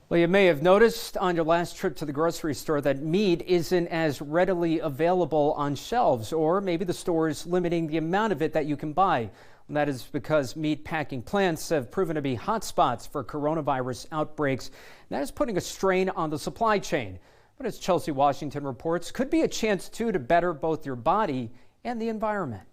Well, you may have noticed on your last trip to the grocery store that meat isn't as readily available on shelves, or maybe the store is limiting the amount of it that you can buy. And that is because meat packing plants have proven to be hotspots for coronavirus outbreaks. That is putting a strain on the supply chain. But as Chelsea Washington reports, could be a chance too to better both your body and the environment.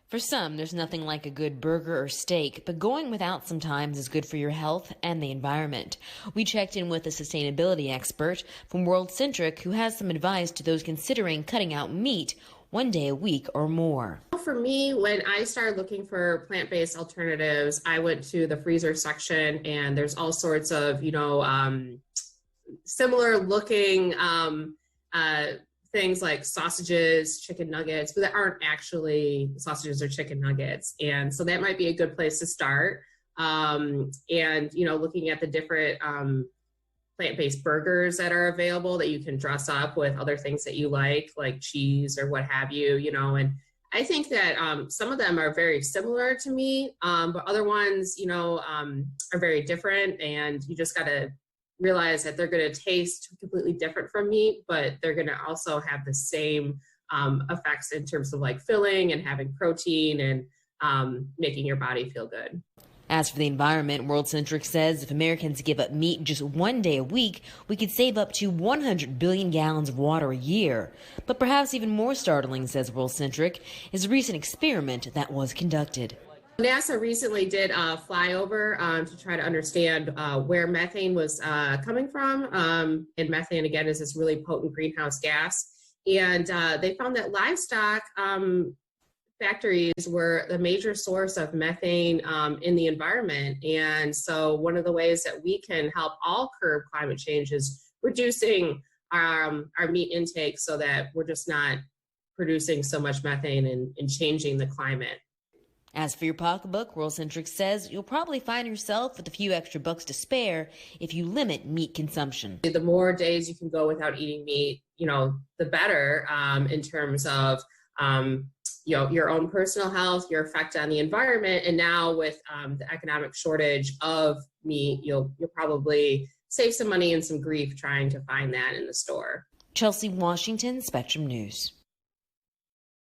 For some, there's nothing like a good burger or steak, but going without sometimes is good for your health and the environment. We checked in with a sustainability expert from Centric who has some advice to those considering cutting out meat one day a week or more. For me, when I started looking for plant-based alternatives, I went to the freezer section, and there's all sorts of, similar looking things like sausages, chicken nuggets, but that aren't actually sausages or chicken nuggets. And so that might be a good place to start. Looking at the different plant-based burgers that are available that you can dress up with other things that you like cheese or what have you, and I think that some of them are very similar to me, but other ones, are very different, and you just got to realize that they're going to taste completely different from meat, but they're going to also have the same effects in terms of filling and having protein and making your body feel good. As for the environment, Centric says if Americans give up meat just one day a week, we could save up to 100 billion gallons of water a year. But perhaps even more startling, says Centric, is a recent experiment that was conducted. NASA recently did a flyover to try to understand where methane was coming from. And methane, again, is this really potent greenhouse gas. And they found that livestock factories were the major source of methane in the environment. And so one of the ways that we can help all curb climate change is reducing our meat intake so that we're just not producing so much methane and changing the climate. As for your pocketbook, Centric says you'll probably find yourself with a few extra bucks to spare if you limit meat consumption. The more days you can go without eating meat, the better in terms of your own personal health, your effect on the environment, and now with the economic shortage of meat, you'll probably save some money and some grief trying to find that in the store. Chelsea Washington, Spectrum News.